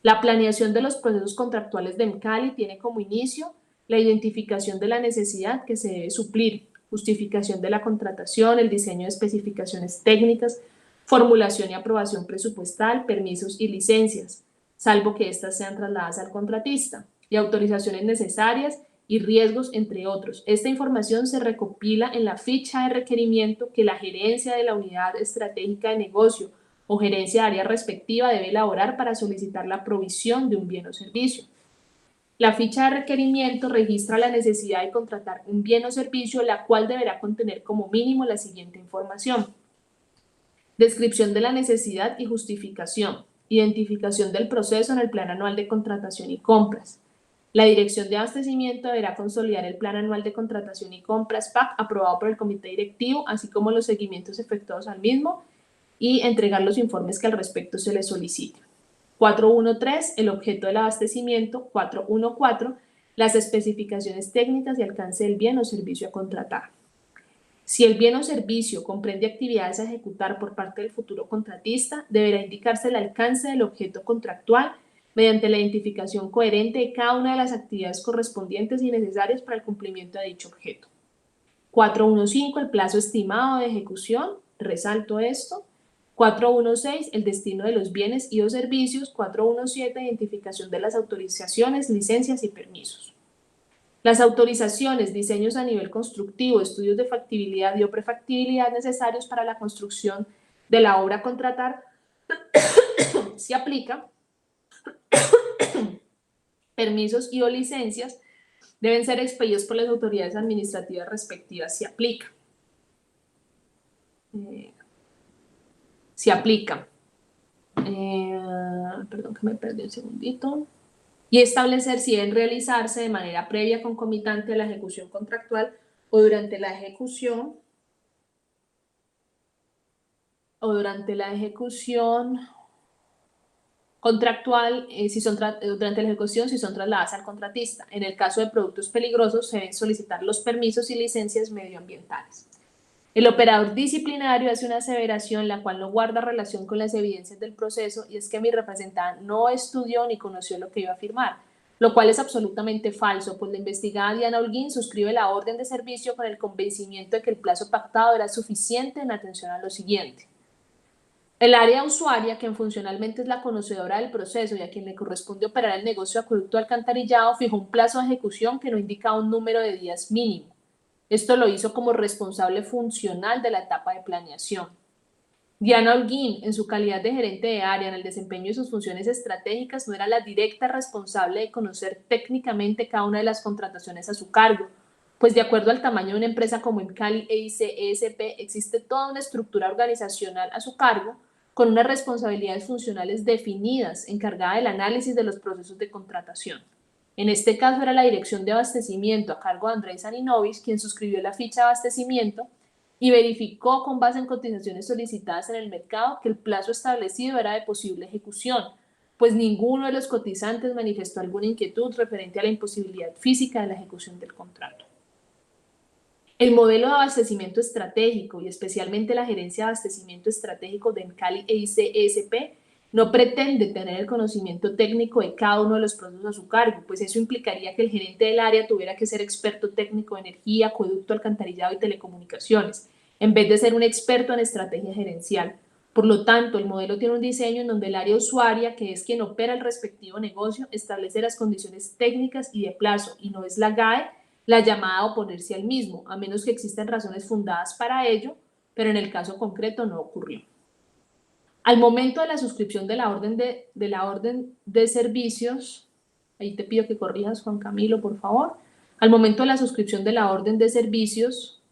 La planeación de los procesos contractuales de EMCALI tiene como inicio la identificación de la necesidad que se debe suplir, justificación de la contratación, el diseño de especificaciones técnicas, formulación y aprobación presupuestal, permisos y licencias, salvo que éstas sean trasladadas al contratista, y autorizaciones necesarias y riesgos, entre otros. Esta información se recopila en la ficha de requerimiento que la gerencia de la unidad estratégica de negocio o gerencia de área respectiva debe elaborar para solicitar la provisión de un bien o servicio. La ficha de requerimiento registra la necesidad de contratar un bien o servicio, la cual deberá contener como mínimo la siguiente información: descripción de la necesidad y justificación, identificación del proceso en el plan anual de contratación y compras. La dirección de abastecimiento deberá consolidar el plan anual de contratación y compras PAC aprobado por el comité directivo, así como los seguimientos efectuados al mismo, y entregar los informes que al respecto se le soliciten. 4.1.3, el objeto del abastecimiento. 4.1.4, las especificaciones técnicas y alcance del bien o servicio a contratar. Si el bien o servicio comprende actividades a ejecutar por parte del futuro contratista, deberá indicarse el alcance del objeto contractual mediante la identificación coherente de cada una de las actividades correspondientes y necesarias para el cumplimiento de dicho objeto. 4.1.5, el plazo estimado de ejecución, resalto esto. 4.1.6, el destino de los bienes y o servicios. 4.1.7, identificación de las autorizaciones, licencias y permisos. Las autorizaciones, diseños a nivel constructivo, estudios de factibilidad y o prefactibilidad necesarios para la construcción de la obra a contratar se aplica permisos y o licencias deben ser expedidos por las autoridades administrativas respectivas si aplica. Perdón que me perdí un segundito. Y establecer si deben realizarse de manera previa concomitante a la ejecución contractual o durante la ejecución contractual, durante la ejecución si son trasladadas al contratista. En el caso de productos peligrosos, se deben solicitar los permisos y licencias medioambientales. El operador disciplinario hace una aseveración la cual no guarda relación con las evidencias del proceso, y es que mi representante no estudió ni conoció lo que iba a firmar, lo cual es absolutamente falso, pues la investigada Diana Holguín suscribe la orden de servicio con el convencimiento de que el plazo pactado era suficiente en atención a lo siguiente. El área usuaria, quien funcionalmente es la conocedora del proceso y a quien le corresponde operar el negocio de acueducto alcantarillado, fijó un plazo de ejecución que no indicaba un número de días mínimo. Esto lo hizo como responsable funcional de la etapa de planeación. Diana Holguín, en su calidad de gerente de área en el desempeño de sus funciones estratégicas, no era la directa responsable de conocer técnicamente cada una de las contrataciones a su cargo, pues de acuerdo al tamaño de una empresa como Emcali EIC ESP, existe toda una estructura organizacional a su cargo con unas responsabilidades funcionales definidas, encargada del análisis de los procesos de contratación. En este caso era la dirección de abastecimiento a cargo de Andrés Saninovis quien suscribió la ficha de abastecimiento y verificó con base en cotizaciones solicitadas en el mercado que el plazo establecido era de posible ejecución, pues ninguno de los cotizantes manifestó alguna inquietud referente a la imposibilidad física de la ejecución del contrato. El modelo de abastecimiento estratégico y especialmente la gerencia de abastecimiento estratégico de Emcali EIC ESP no pretende tener el conocimiento técnico de cada uno de los procesos a su cargo, pues eso implicaría que el gerente del área tuviera que ser experto técnico de energía, acueducto, alcantarillado y telecomunicaciones, en vez de ser un experto en estrategia gerencial. Por lo tanto, el modelo tiene un diseño en donde el área usuaria, que es quien opera el respectivo negocio, establece las condiciones técnicas y de plazo, y no es la GAE la llamada a oponerse al mismo, a menos que existan razones fundadas para ello, pero en el caso concreto no ocurrió. Al momento de la suscripción de la orden de servicios, ahí te pido que corrijas, Juan Camilo, por favor. Al momento de la suscripción de la orden de servicios,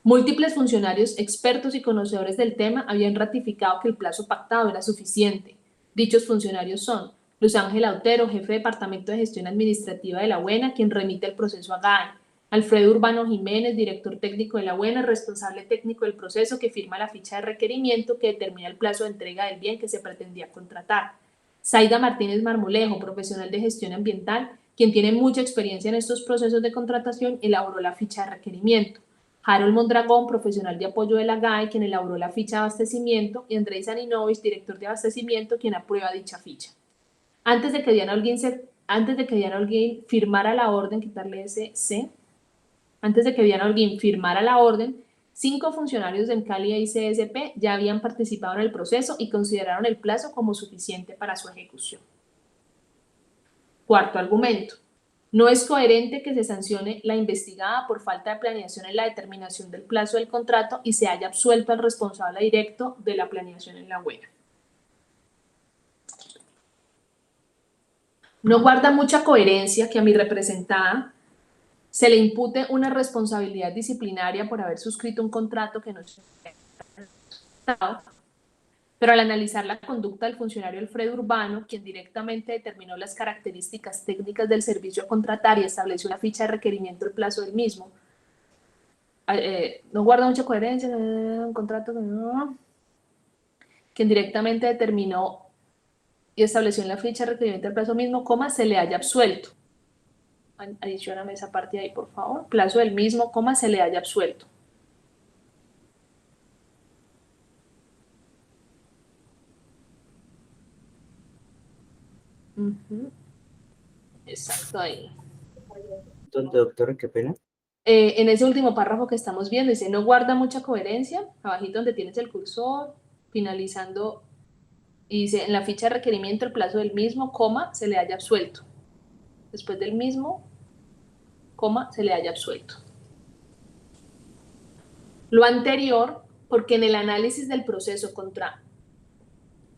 múltiples funcionarios expertos y conocedores del tema habían ratificado que el plazo pactado era suficiente. Dichos funcionarios son Luz Ángela Otero, jefe de Departamento de Gestión Administrativa de la UENA, quien remite el proceso a GAE. Alfredo Urbano Jiménez, director técnico de la UENA, responsable técnico del proceso, que firma la ficha de requerimiento que determina el plazo de entrega del bien que se pretendía contratar. Zaida Martínez Marmolejo, profesional de gestión ambiental, quien tiene mucha experiencia en estos procesos de contratación, elaboró la ficha de requerimiento. Harold Mondragón, profesional de apoyo de la GAE, quien elaboró la ficha de abastecimiento, y Andrés Saninovis, director de abastecimiento, quien aprueba dicha ficha. Antes de que Diana Holguín firmara la orden, antes de que Diana Holguín firmara la orden, 5 funcionarios de Emcali y CSP ya habían participado en el proceso y consideraron el plazo como suficiente para su ejecución. Cuarto argumento. No es coherente que se sancione la investigada por falta de planeación en la determinación del plazo del contrato y se haya absuelto al responsable directo de la planeación en la UENA. No guarda mucha coherencia que a mi representada se le impute una responsabilidad disciplinaria por haber suscrito un contrato que no se ha dado, pero al analizar la conducta del funcionario Alfredo Urbano, quien directamente determinó las características técnicas del servicio a contratar y estableció una ficha de requerimiento del plazo del mismo, no guarda mucha coherencia, un contrato que no, quien directamente determinó y estableció en la ficha de requerimiento del plazo mismo, se le haya absuelto. Adicióname esa parte ahí, por favor. Plazo del mismo, se le haya absuelto. Exacto, ahí. ¿Dónde, doctora? Qué pena. En ese último párrafo que estamos viendo, dice, no guarda mucha coherencia, abajito donde tienes el cursor, finalizando, y dice, en la ficha de requerimiento el plazo del mismo, se le haya absuelto. Después del mismo, se le haya absuelto. Lo anterior, porque en el análisis del proceso contra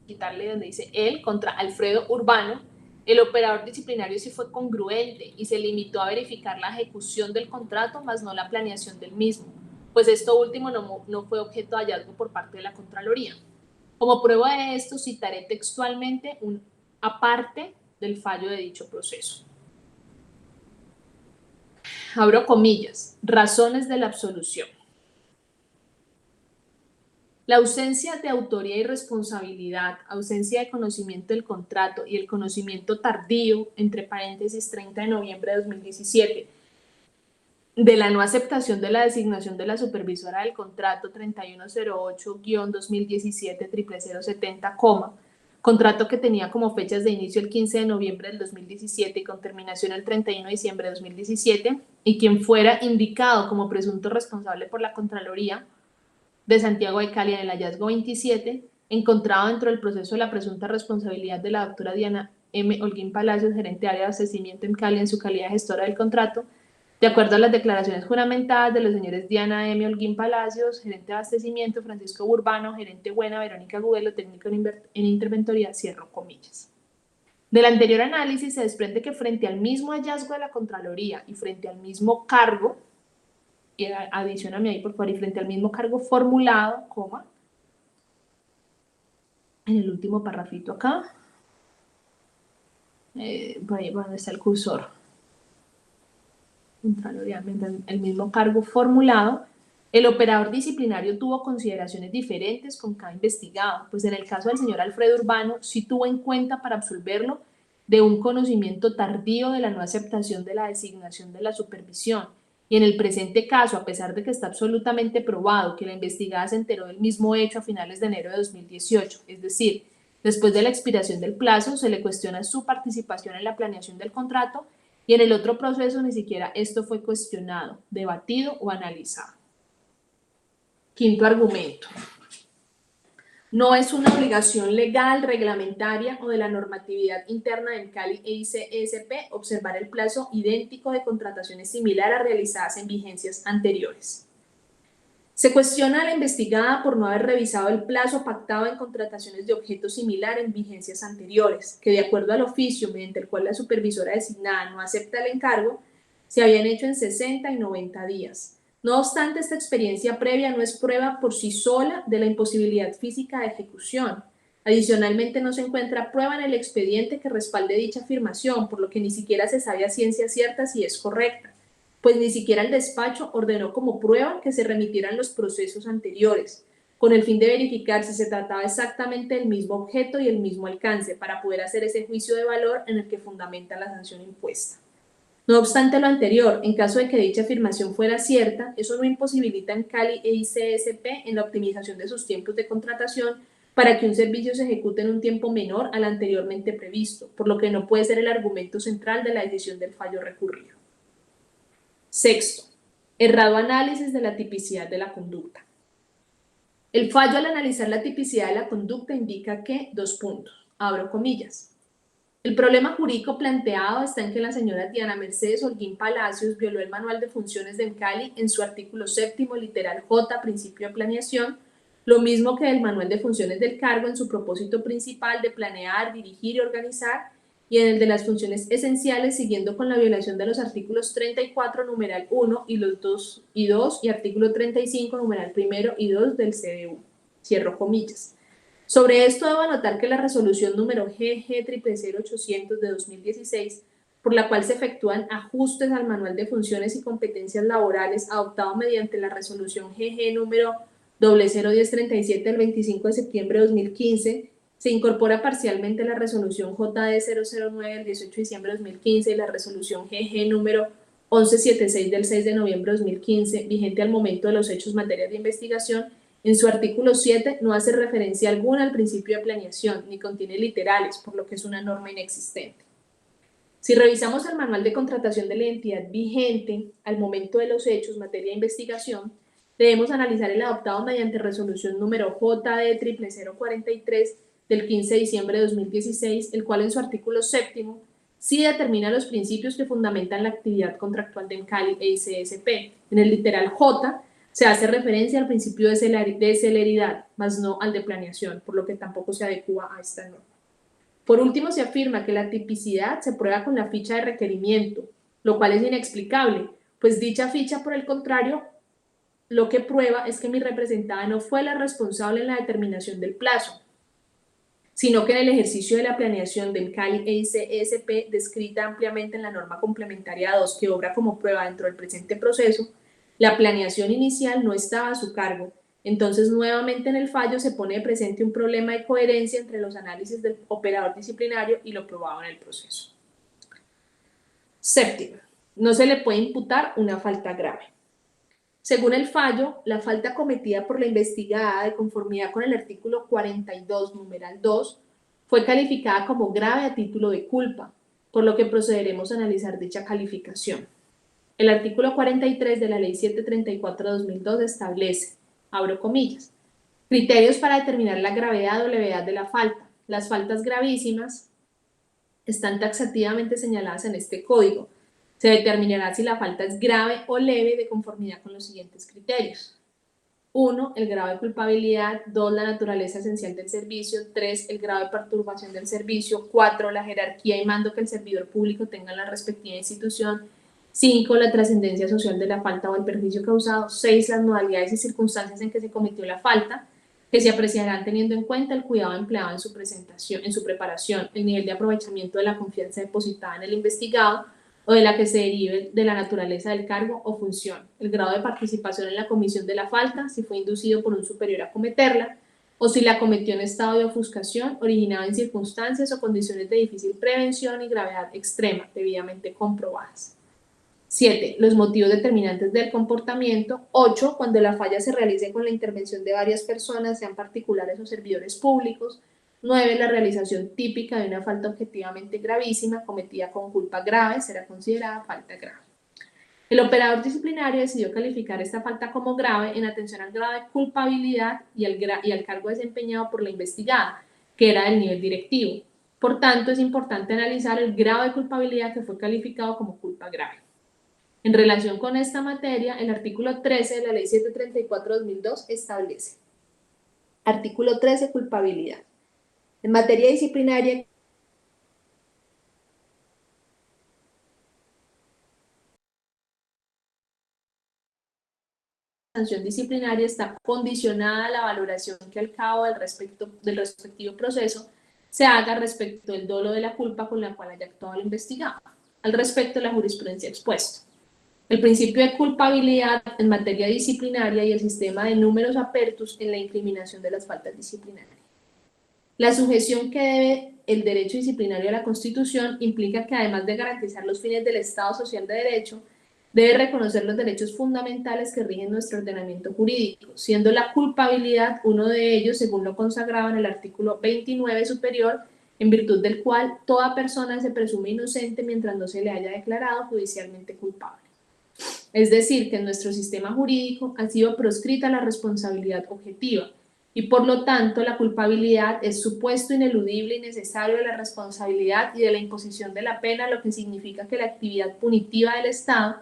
quitarle donde dice él, contra Alfredo Urbano, el operador disciplinario sí fue congruente y se limitó a verificar la ejecución del contrato, más no la planeación del mismo, pues esto último no fue objeto de hallazgo por parte de la Contraloría. Como prueba de esto, citaré textualmente un aparte del fallo de dicho proceso. Abro comillas, razones de la absolución. La ausencia de autoría y responsabilidad, ausencia de conocimiento del contrato y el conocimiento tardío, entre paréntesis 30 de noviembre de 2017, de la no aceptación de la designación de la supervisora del contrato 3108-2017-00070, contrato que tenía como fechas de inicio el 15 de noviembre del 2017 y con terminación el 31 de diciembre de 2017, y quien fuera indicado como presunto responsable por la Contraloría de Santiago de Cali en el hallazgo 27, encontrado dentro del proceso de la presunta responsabilidad de la doctora Diana M. Holguín Palacios, gerente de área de abastecimiento en Cali en su calidad de gestora del contrato, de acuerdo a las declaraciones juramentadas de los señores Diana M. Holguín Palacios, gerente de abastecimiento, Francisco Urbano, gerente Buena, Verónica Gubelo, técnico en interventoría, cierro comillas. Del anterior análisis se desprende que frente al mismo hallazgo de la Contraloría y frente al mismo cargo, y adicioname ahí por favor, y frente al mismo cargo formulado, coma, en el último parrafito acá, por ahí donde está el cursor, el mismo cargo formulado, el operador disciplinario tuvo consideraciones diferentes con cada investigado, pues en el caso del señor Alfredo Urbano sí tuvo en cuenta para absolverlo de un conocimiento tardío de la no aceptación de la designación de la supervisión. Y en el presente caso, a pesar de que está absolutamente probado que la investigada se enteró del mismo hecho a finales de enero de 2018, es decir, después de la expiración del plazo, se le cuestiona su participación en la planeación del contrato y en el otro proceso ni siquiera esto fue cuestionado, debatido o analizado. Quinto argumento. No es una obligación legal, reglamentaria o de la normatividad interna del Cali EICESP observar el plazo idéntico de contrataciones similar a realizadas en vigencias anteriores. Se cuestiona a la investigada por no haber revisado el plazo pactado en contrataciones de objeto similar en vigencias anteriores, que de acuerdo al oficio mediante el cual la supervisora designada no acepta el encargo, se habían hecho en 60 y 90 días. No obstante, esta experiencia previa no es prueba por sí sola de la imposibilidad física de ejecución. Adicionalmente, no se encuentra prueba en el expediente que respalde dicha afirmación, por lo que ni siquiera se sabe a ciencia cierta si es correcta, pues ni siquiera el despacho ordenó como prueba que se remitieran los procesos anteriores, con el fin de verificar si se trataba exactamente del mismo objeto y el mismo alcance, para poder hacer ese juicio de valor en el que fundamenta la sanción impuesta. No obstante lo anterior, en caso de que dicha afirmación fuera cierta, eso no imposibilita en Cali EICESP en la optimización de sus tiempos de contratación para que un servicio se ejecute en un tiempo menor al anteriormente previsto, por lo que no puede ser el argumento central de la decisión del fallo recurrido. Sexto, errado análisis de la tipicidad de la conducta. El fallo al analizar la tipicidad de la conducta indica que, abro comillas, el problema jurídico planteado está en que la señora Diana Mercedes Holguín Palacios violó el manual de funciones del Cali en su artículo 7º, literal J, principio de planeación, lo mismo que el manual de funciones del cargo en su propósito principal de planear, dirigir y organizar, y en el de las funciones esenciales, siguiendo con la violación de los artículos 34, numeral 1 y los 2 y artículo 35, numeral 1 y 2 del CDU. Cierro comillas. Sobre esto debo anotar que la resolución número GG000800 de 2016, por la cual se efectúan ajustes al manual de funciones y competencias laborales adoptado mediante la resolución GG número 001037 del 25 de septiembre de 2015, se incorpora parcialmente la resolución JD 009 del 18 de diciembre de 2015 y la resolución GG número 1176 del 6 de noviembre de 2015, vigente al momento de los hechos materias de investigación. En su artículo 7 no hace referencia alguna al principio de planeación, ni contiene literales, por lo que es una norma inexistente. Si revisamos el manual de contratación de la entidad vigente al momento de los hechos, materia de investigación, debemos analizar el adoptado mediante resolución número JD 00043 del 15 de diciembre de 2016, el cual en su artículo 7º sí determina los principios que fundamentan la actividad contractual del Cali EICESP. En el literal J Se hace referencia al principio de celeridad, mas no al de planeación, por lo que tampoco se adecua a esta norma. Por último, se afirma que la tipicidad se prueba con la ficha de requerimiento, lo cual es inexplicable, pues dicha ficha, por el contrario, lo que prueba es que mi representada no fue la responsable en la determinación del plazo, sino que en el ejercicio de la planeación del CALI EIC-ESP, descrita ampliamente en la norma complementaria 2, que obra como prueba dentro del presente proceso, la planeación inicial no estaba a su cargo. Entonces, nuevamente en el fallo se pone presente un problema de coherencia entre los análisis del operador disciplinario y lo probado en el proceso. Séptimo, no se le puede imputar una falta grave. Según el fallo, la falta cometida por la investigada de conformidad con el artículo 42, numeral 2, fue calificada como grave a título de culpa, por lo que procederemos a analizar dicha calificación. El artículo 43 de la Ley 734/2002 establece, abro comillas, criterios para determinar la gravedad o levedad de la falta. Las faltas gravísimas están taxativamente señaladas en este código. Se determinará si la falta es grave o leve de conformidad con los siguientes criterios. 1. El grado de culpabilidad. 2. La naturaleza esencial del servicio. 3. El grado de perturbación del servicio. 4. La jerarquía y mando que el servidor público tenga en la respectiva institución. 5. La trascendencia social de la falta o el perjuicio causado. 6. Las modalidades y circunstancias en que se cometió la falta, que se apreciarán teniendo en cuenta el cuidado empleado en su preparación, el nivel de aprovechamiento de la confianza depositada en el investigado o de la que se derive de la naturaleza del cargo o función, el grado de participación en la comisión de la falta, si fue inducido por un superior a cometerla, o si la cometió en estado de ofuscación, originado en circunstancias o condiciones de difícil prevención y gravedad extrema, debidamente comprobadas. 7. Los motivos determinantes del comportamiento. 8. Cuando la falla se realice con la intervención de varias personas, sean particulares o servidores públicos. 9. La realización típica de una falta objetivamente gravísima cometida con culpa grave será considerada falta grave. El operador disciplinario decidió calificar esta falta como grave en atención al grado de culpabilidad y al cargo desempeñado por la investigada, que era del nivel directivo. Por tanto, es importante analizar el grado de culpabilidad que fue calificado como culpa grave. En relación con esta materia, el artículo 13 de la Ley 734/2002 establece: artículo 13, culpabilidad. En materia disciplinaria, la sanción disciplinaria está condicionada a la valoración que al cabo del respectivo proceso se haga respecto del dolo de la culpa con la cual haya actuado el investigado. Al respecto, la jurisprudencia expuesta. El principio de culpabilidad en materia disciplinaria y el sistema de números apertus en la incriminación de las faltas disciplinarias. La sujeción que debe el derecho disciplinario a la Constitución implica que, además de garantizar los fines del Estado social de derecho, debe reconocer los derechos fundamentales que rigen nuestro ordenamiento jurídico, siendo la culpabilidad uno de ellos, según lo consagrado en el artículo 29 superior, en virtud del cual toda persona se presume inocente mientras no se le haya declarado judicialmente culpable. Es decir, que en nuestro sistema jurídico ha sido proscrita la responsabilidad objetiva y, por lo tanto, la culpabilidad es supuesto ineludible y necesario de la responsabilidad y de la imposición de la pena, lo que significa que la actividad punitiva del Estado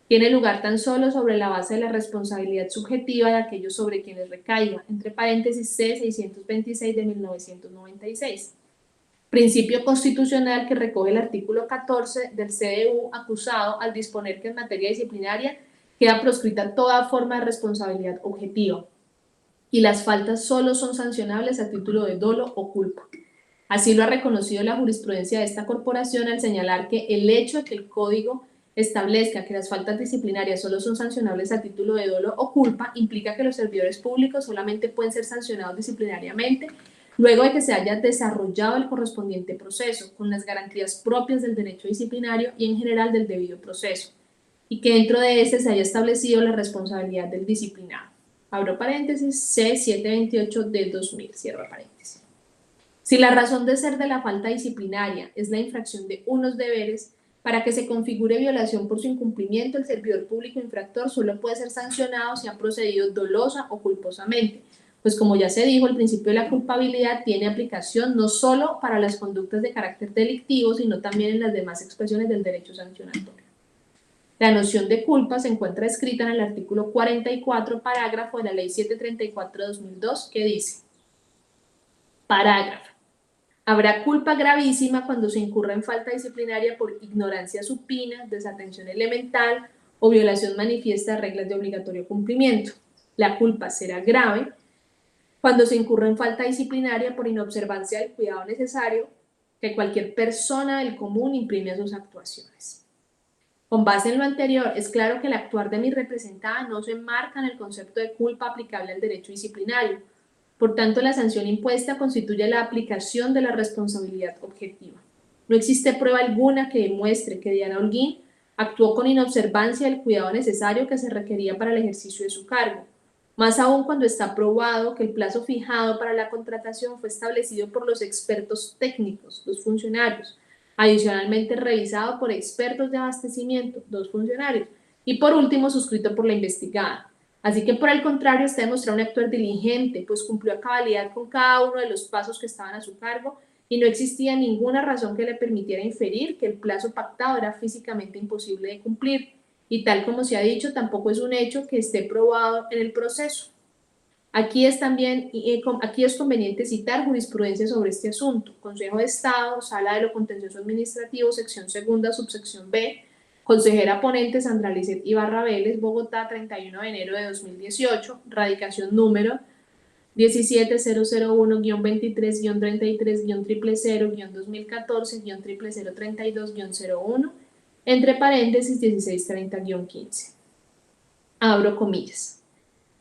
tiene lugar tan solo sobre la base de la responsabilidad subjetiva de aquellos sobre quienes recaiga, entre paréntesis C-626 de 1996. Principio constitucional que recoge el artículo 14 del CDU acusado al disponer que en materia disciplinaria queda proscrita toda forma de responsabilidad objetiva y las faltas solo son sancionables a título de dolo o culpa. Así lo ha reconocido la jurisprudencia de esta corporación al señalar que el hecho de que el Código establezca que las faltas disciplinarias solo son sancionables a título de dolo o culpa implica que los servidores públicos solamente pueden ser sancionados disciplinariamente luego de que se haya desarrollado el correspondiente proceso, con las garantías propias del derecho disciplinario y en general del debido proceso, y que dentro de este se haya establecido la responsabilidad del disciplinado. Abro paréntesis, C728 del 2000, cierro paréntesis. Si la razón de ser de la falta disciplinaria es la infracción de unos deberes, para que se configure violación por su incumplimiento, el servidor público infractor solo puede ser sancionado si ha procedido dolosa o culposamente, pues como ya se dijo, el principio de la culpabilidad tiene aplicación no solo para las conductas de carácter delictivo, sino también en las demás expresiones del derecho sancionatorio. La noción de culpa se encuentra escrita en el artículo 44, parágrafo de la Ley 734 de 2002, que dice, parágrafo, habrá culpa gravísima cuando se incurra en falta disciplinaria por ignorancia supina, desatención elemental o violación manifiesta de reglas de obligatorio cumplimiento. La culpa será grave cuando se incurra en falta disciplinaria por inobservancia del cuidado necesario que cualquier persona del común imprime a sus actuaciones. Con base en lo anterior, es claro que el actuar de mi representada no se enmarca en el concepto de culpa aplicable al derecho disciplinario. Por tanto, la sanción impuesta constituye la aplicación de la responsabilidad objetiva. No existe prueba alguna que demuestre que Diana Holguín actuó con inobservancia del cuidado necesario que se requería para el ejercicio de su cargo, más aún cuando está probado que el plazo fijado para la contratación fue establecido por los expertos técnicos, los funcionarios, adicionalmente revisado por expertos de abastecimiento, 2 funcionarios, y por último suscrito por la investigada. Así que por el contrario está demostrado un actuar diligente, pues cumplió a cabalidad con cada uno de los pasos que estaban a su cargo y no existía ninguna razón que le permitiera inferir que el plazo pactado era físicamente imposible de cumplir. Y tal como se ha dicho, tampoco es un hecho que esté probado en el proceso. Aquí es conveniente citar jurisprudencia sobre este asunto. Consejo de Estado, Sala de lo Contencioso Administrativo, sección segunda, subsección B, consejera ponente Sandra Lizeth Ibarra Vélez, Bogotá, 31 de enero de 2018, radicación número 17001-23-23-000-2014-0032-01, entre paréntesis 1630-15. Abro comillas.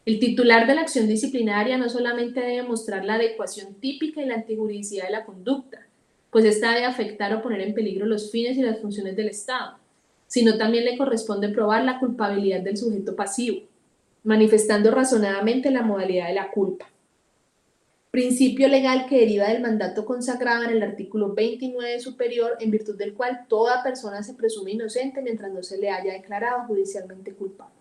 El titular de la acción disciplinaria no solamente debe mostrar la adecuación típica y la antijuridicidad de la conducta, pues esta debe afectar o poner en peligro los fines y las funciones del Estado, sino también le corresponde probar la culpabilidad del sujeto pasivo, manifestando razonadamente la modalidad de la culpa. Principio legal que deriva del mandato consagrado en el artículo 29 superior, en virtud del cual toda persona se presume inocente mientras no se le haya declarado judicialmente culpable.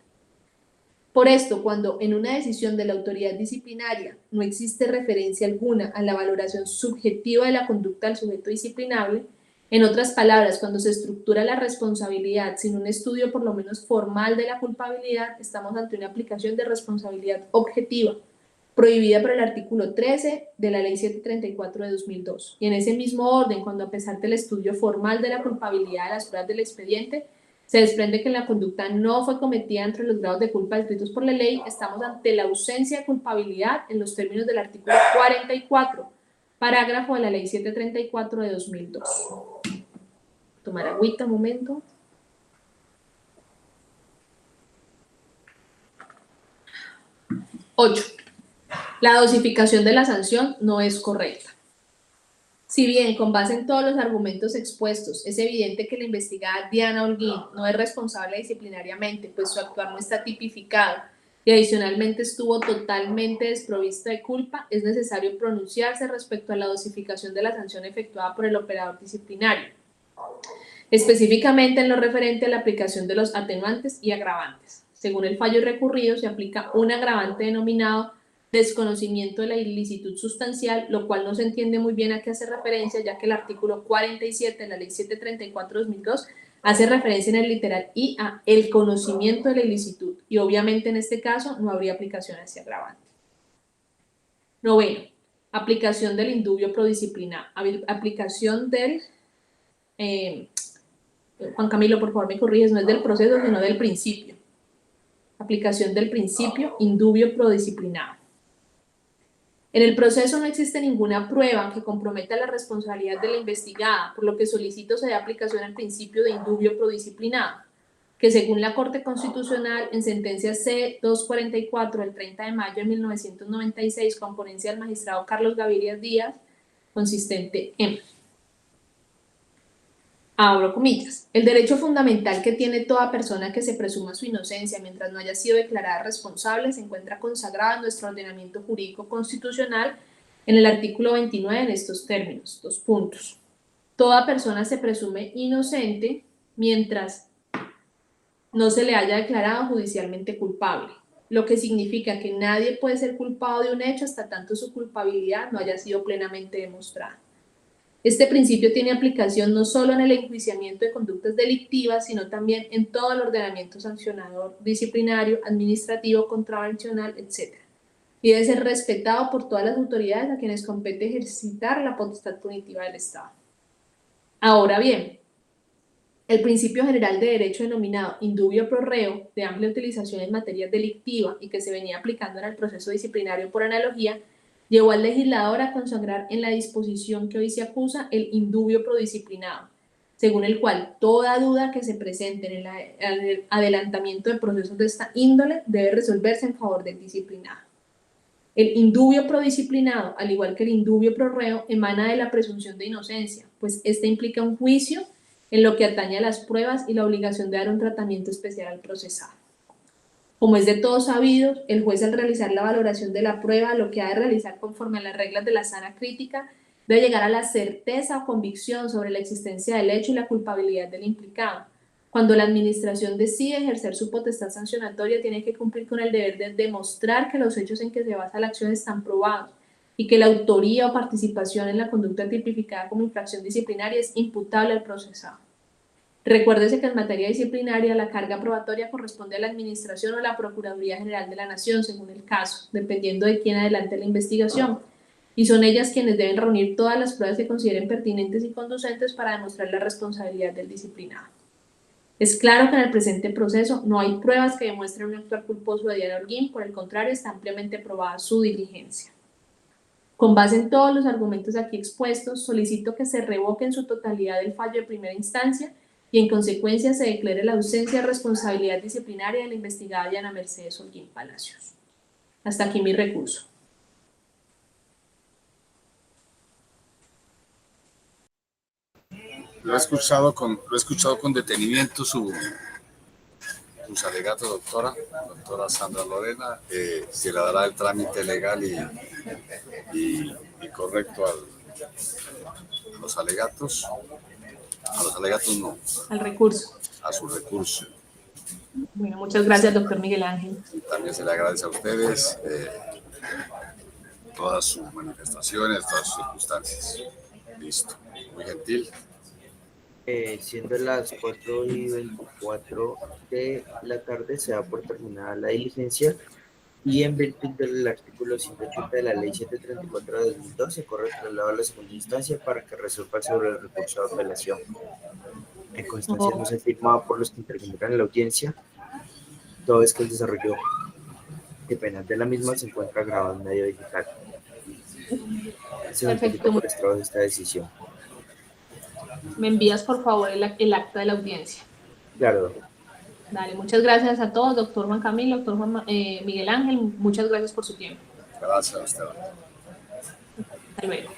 Por esto, cuando en una decisión de la autoridad disciplinaria no existe referencia alguna a la valoración subjetiva de la conducta del sujeto disciplinable, en otras palabras, cuando se estructura la responsabilidad sin un estudio por lo menos formal de la culpabilidad, estamos ante una aplicación de responsabilidad objetiva, prohibida por el artículo 13 de la Ley 734 de 2002. Y en ese mismo orden, cuando a pesar del estudio formal de la culpabilidad de las pruebas del expediente, se desprende que la conducta no fue cometida entre los grados de culpa descritos por la ley, estamos ante la ausencia de culpabilidad en los términos del artículo 44, parágrafo de la Ley 734 de 2002. Tomar agüita un momento. Ocho. La dosificación de la sanción no es correcta. Si bien, con base en todos los argumentos expuestos, es evidente que la investigada Diana Holguín no es responsable disciplinariamente, pues su actuar no está tipificado y adicionalmente estuvo totalmente desprovista de culpa, es necesario pronunciarse respecto a la dosificación de la sanción efectuada por el operador disciplinario, específicamente en lo referente a la aplicación de los atenuantes y agravantes. Según el fallo recurrido, se aplica un agravante denominado desconocimiento de la ilicitud sustancial, lo cual no se entiende muy bien a qué hace referencia, ya que el artículo 47 de la Ley 734/2002 hace referencia en el literal I a el conocimiento de la ilicitud, y obviamente en este caso no habría aplicación a ese agravante. Noveno, aplicación del indubio prodisciplinario, aplicación del... Juan Camilo, por favor me corriges, no es del proceso, sino del principio. Aplicación del principio indubio prodisciplinario. En el proceso no existe ninguna prueba que comprometa la responsabilidad de la investigada, por lo que solicito se dé aplicación al principio de indubio prodisciplinado, que según la Corte Constitucional, en sentencia C-244 del 30 de mayo de 1996, con ponencia del magistrado Carlos Gaviria Díaz, consistente en... Abro comillas. El derecho fundamental que tiene toda persona que se presuma su inocencia mientras no haya sido declarada responsable se encuentra consagrado en nuestro ordenamiento jurídico constitucional en el artículo 29 en estos términos. 2 puntos. Toda persona se presume inocente mientras no se le haya declarado judicialmente culpable, lo que significa que nadie puede ser culpado de un hecho hasta tanto su culpabilidad no haya sido plenamente demostrada. Este principio tiene aplicación no solo en el enjuiciamiento de conductas delictivas, sino también en todo el ordenamiento sancionador, disciplinario, administrativo, contravencional, etc. Y debe ser respetado por todas las autoridades a quienes compete ejercitar la potestad punitiva del Estado. Ahora bien, el principio general de derecho denominado indubio pro reo, de amplia utilización en materia delictiva y que se venía aplicando en el proceso disciplinario por analogía, llevó al legislador a consagrar en la disposición que hoy se acusa el indubio pro disciplinado, según el cual toda duda que se presente en el adelantamiento de procesos de esta índole debe resolverse en favor del disciplinado. El indubio pro disciplinado, al igual que el indubio pro reo, emana de la presunción de inocencia, pues este implica un juicio en lo que atañe a las pruebas y la obligación de dar un tratamiento especial al procesado. Como es de todos sabido, el juez al realizar la valoración de la prueba, lo que ha de realizar conforme a las reglas de la sana crítica, debe llegar a la certeza o convicción sobre la existencia del hecho y la culpabilidad del implicado. Cuando la administración decide ejercer su potestad sancionatoria, tiene que cumplir con el deber de demostrar que los hechos en que se basa la acción están probados y que la autoría o participación en la conducta tipificada como infracción disciplinaria es imputable al procesado. Recuérdese que en materia disciplinaria la carga probatoria corresponde a la Administración o la Procuraduría General de la Nación, según el caso, dependiendo de quién adelante la investigación, y son ellas quienes deben reunir todas las pruebas que consideren pertinentes y conducentes para demostrar la responsabilidad del disciplinado. Es claro que en el presente proceso no hay pruebas que demuestren un actuar culposo de Diana Holguín, por el contrario, está ampliamente probada su diligencia. Con base en todos los argumentos aquí expuestos, solicito que se revoque en su totalidad el fallo de primera instancia y en consecuencia se declare la ausencia de responsabilidad disciplinaria de la investigada Diana Mercedes Holguín Palacios. Hasta aquí mi recurso. Lo he escuchado con detenimiento sus alegatos, doctora Sandra Lorena. Se le dará el trámite legal y correcto a los alegatos. A los alegatos no. Al recurso. A su recurso. Bueno, muchas gracias, doctor Miguel Ángel. Y también se le agradece a ustedes todas sus manifestaciones, todas sus circunstancias. Listo. Muy gentil. Siendo las 4:24 de la tarde, se da por terminada la diligencia y en virtud del artículo 180 de la Ley 734 de 2012 corre traslado a la segunda instancia para que resuelva sobre el recurso de apelación. En constancia no se firmaba por los que intervinieron en la audiencia, toda vez que el desarrollo de penas de la misma se encuentra grabado en medio digital. Se notifica por estrado de esta decisión. Me envías, por favor, el acta de la audiencia. Claro. Dale, muchas gracias a todos, doctor Juan Camilo, doctor Miguel Ángel, muchas gracias por su tiempo. Gracias a usted. Hasta luego.